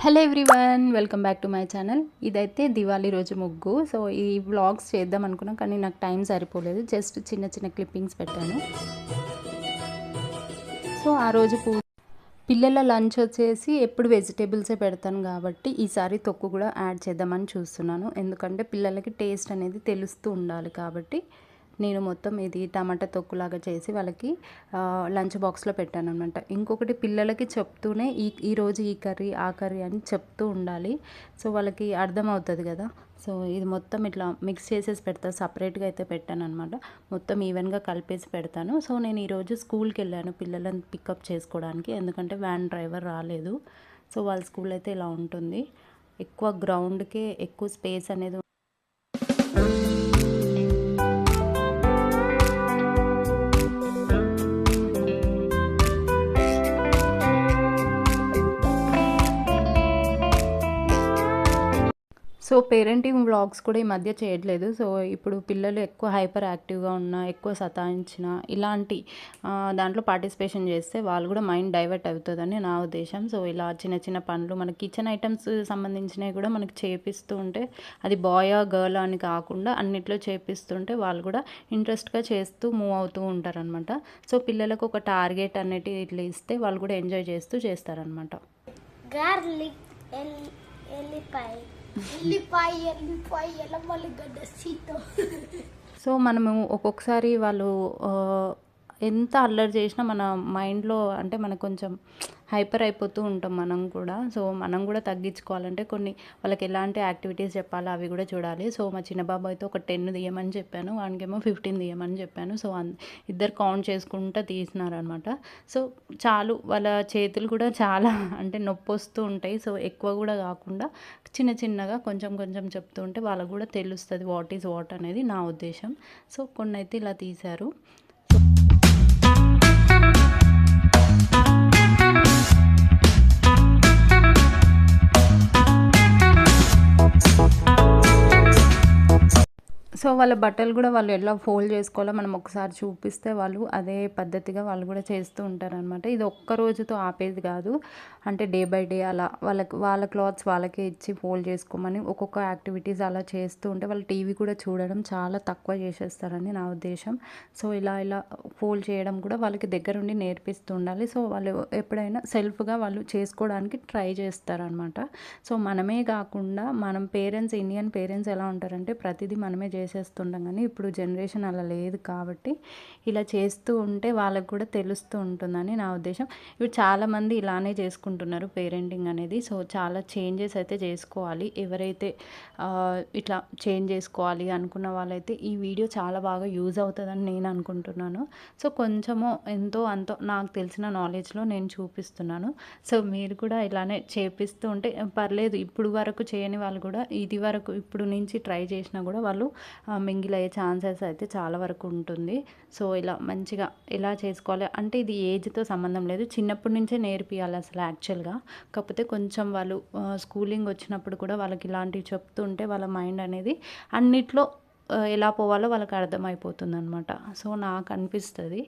Hello everyone, welcome back to my channel. ఇదైతే దివాళీ రోజు ముగ్గు. సో ఈ వ్లాగ్స్ చేద్దాం అనుకున్నా, కానీ నాకు టైం సరిపోలేదు. జస్ట్ చిన్న చిన్న క్లిప్పింగ్స్ పెట్టాను. సో ఆ రోజు పిల్లల లంచ్ వచ్చేసి ఎప్పుడు వెజిటేబుల్సే పెడతాను కాబట్టి ఈసారి తొక్కు కూడా యాడ్ చేద్దామని చూస్తున్నాను. ఎందుకంటే పిల్లలకి టేస్ట్ అనేది తెలుస్తూ ఉండాలి కాబట్టి నేను మొత్తం ఇది టమాటా తొక్కులాగా చేసి వాళ్ళకి లంచ్ బాక్స్లో పెట్టాను అనమాట. ఇంకొకటి పిల్లలకి చెప్తూనే ఈరోజు ఈ కర్రీ ఆ కర్రీ అని చెప్తూ ఉండాలి. సో వాళ్ళకి అర్థమవుతుంది కదా. సో ఇది మొత్తం ఇట్లా మిక్స్ చేసేసి పెడతాను. సపరేట్గా అయితే పెట్టాను అనమాట. మొత్తం ఈవెన్గా కలిపేసి పెడతాను. సో నేను ఈరోజు స్కూల్కి వెళ్ళాను పిల్లలను పికప్ చేసుకోవడానికి, ఎందుకంటే వ్యాన్ డ్రైవర్ రాలేదు. సో వాళ్ళ స్కూల్ అయితే ఇలా ఉంటుంది. ఎక్కువ గ్రౌండ్కే ఎక్కువ స్పేస్ అనేది. సో పేరెంటింగ్ వ్లాగ్స్ కూడా ఈ మధ్య చేయట్లేదు. సో ఇప్పుడు పిల్లలు ఎక్కువ హైపర్ యాక్టివ్గా ఉన్నా, ఎక్కువ సతాయించిన ఇలాంటి దాంట్లో పార్టిసిపేషన్ చేస్తే వాళ్ళు కూడా మైండ్ డైవర్ట్ అవుతుందని నా ఉద్దేశం. సో ఇలా చిన్న చిన్న పనులు మన కిచెన్ ఐటమ్స్ సంబంధించినవి కూడా మనకి చేపిస్తూ ఉంటే, అది బాయా గర్ల్ అని కాకుండా అన్నిట్లో చేపిస్తుంటే వాళ్ళు కూడా ఇంట్రెస్ట్గా చేస్తూ మూవ్ అవుతూ ఉంటారనమాట. సో పిల్లలకు ఒక టార్గెట్ అనేది ఇట్లా ఇస్తే వాళ్ళు కూడా ఎంజాయ్ చేస్తూ చేస్తారనమాట. గార్లిక్ ఎల్లిపాయ సో మనము ఒక్కొక్కసారి వాళ్ళు ఎంత అల్లరి చేసినా మన మైండ్లో అంటే మనకు కొంచెం హైపర్ అయిపోతూ ఉంటాం మనం కూడా. సో మనం కూడా తగ్గించుకోవాలంటే కొన్ని వాళ్ళకి ఎలాంటి యాక్టివిటీస్ చెప్పాలో అవి కూడా చూడాలి. సో మా చిన్న బాబు అయితే ఒక 10 తీయమని చెప్పాను, వానికేమో 15 తీయమని చెప్పాను. సో ఇద్దరు కౌంట్ చేసుకుంటూ తీసినారనమాట. సో చాలు, వాళ్ళ చేతులు కూడా చాలా అంటే నొప్పి వస్తూ ఉంటాయి. సో ఎక్కువ కూడా కాకుండా చిన్న చిన్నగా కొంచెం కొంచెం చెప్తూ ఉంటే వాళ్ళకు కూడా తెలుస్తుంది వాట్ ఈజ్ వాట్ అనేది నా ఉద్దేశం. సో కొన్ని అయితే ఇలా తీశారు. సో వాళ్ళ బట్టలు కూడా వాళ్ళు ఎలా ఫోల్డ్ చేసుకోవాలో మనం ఒకసారి చూపిస్తే వాళ్ళు అదే పద్ధతిగా వాళ్ళు కూడా చేస్తూ ఉంటారనమాట. ఇది ఒక్క రోజుతో ఆపేది కాదు, అంటే డే బై డే అలా వాళ్ళ క్లాత్స్ వాళ్ళకే ఇచ్చి ఫోల్డ్ చేసుకోమని ఒక్కొక్క యాక్టివిటీస్ అలా చేస్తూ ఉంటే వాళ్ళు టీవీ కూడా చూడడం చాలా తక్కువ చేసేస్తారని నా ఉద్దేశం. సో ఇలా ఫోల్డ్ చేయడం కూడా వాళ్ళకి దగ్గరుండి నేర్పిస్తూ ఉండాలి. సో వాళ్ళు ఎప్పుడైనా సెల్ఫ్గా వాళ్ళు చేసుకోవడానికి ట్రై చేస్తారనమాట. సో మనమే కాకుండా పేరెంట్స్, ఇండియన్ పేరెంట్స్ ఎలా ఉంటారంటే ప్రతిదీ మనమే చేసేస్తుంటాం, కానీ ఇప్పుడు జనరేషన్ అలా లేదు కాబట్టి ఇలా చేస్తూ ఉంటే వాళ్ళకు కూడా తెలుస్తూ ఉంటుందని నా ఉద్దేశం. ఇప్పుడు చాలామంది ఇలానే చేసుకుంటున్నారు పేరెంటింగ్ అనేది. సో చాలా చేంజెస్ అయితే చేసుకోవాలి. ఎవరైతే ఇట్లా చేంజ్ చేసుకోవాలి అనుకున్న వాళ్ళైతే ఈ వీడియో చాలా బాగా యూజ్ అవుతుందని నేను అనుకుంటున్నాను. సో కొంచెమో ఎంతో అంతో నాకు తెలిసిన నాలెడ్జ్లో నేను చూపిస్తున్నాను. సో మీరు కూడా ఇలానే చేపిస్తూ ఉంటే పర్లేదు. ఇప్పుడు వరకు చేయని వాళ్ళు కూడా ఇప్పుడు నుంచి ట్రై చేసినా కూడా వాళ్ళు మింగిల్ అయ్యే ఛాన్సెస్ అయితే చాలా వరకు ఉంటుంది. సో ఇలా మంచిగా ఎలా చేసుకోవాలి అంటే ఇది ఏజ్తో సంబంధం లేదు, చిన్నప్పటి నుంచే నేర్పియాలి అసలు యాక్చువల్గా. కాకపోతే కొంచెం వాళ్ళు స్కూలింగ్ వచ్చినప్పుడు కూడా వాళ్ళకి ఇలాంటివి చెప్తుంటే వాళ్ళ మైండ్ అనేది అన్నిట్లో ఎలా పోవాలో వాళ్ళకి అర్థమైపోతుంది అనమాట. సో నాకు అనిపిస్తుంది.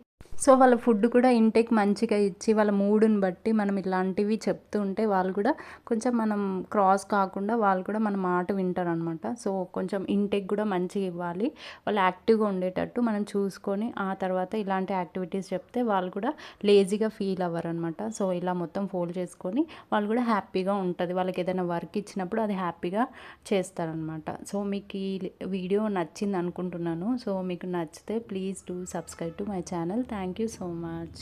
సో వాళ్ళ ఫుడ్ కూడా ఇంటేక్ మంచిగా ఇచ్చి వాళ్ళ మూడుని బట్టి మనం ఇలాంటివి చెప్తూ ఉంటే వాళ్ళు కూడా కొంచెం మనం క్రాస్ కాకుండా వాళ్ళు కూడా మన మాట వింటారు అనమాట. సో కొంచెం ఇంటేక్ కూడా మంచిగా ఇవ్వాలి, వాళ్ళు యాక్టివ్గా ఉండేటట్టు మనం చూసుకొని ఆ తర్వాత ఇలాంటి యాక్టివిటీస్ చెప్తే వాళ్ళు కూడా లేజీగా ఫీల్ అవ్వరు అనమాట. సో ఇలా మొత్తం ఫోల్డ్ చేసుకొని వాళ్ళు కూడా హ్యాపీగా ఉంటుంది. వాళ్ళకి ఏదైనా వర్క్ ఇచ్చినప్పుడు అది హ్యాపీగా చేస్తారనమాట. సో మీకు ఈ వీడియో నచ్చింది అనుకుంటున్నాను. సో మీకు నచ్చితే please do subscribe to my channel. Thank you so much.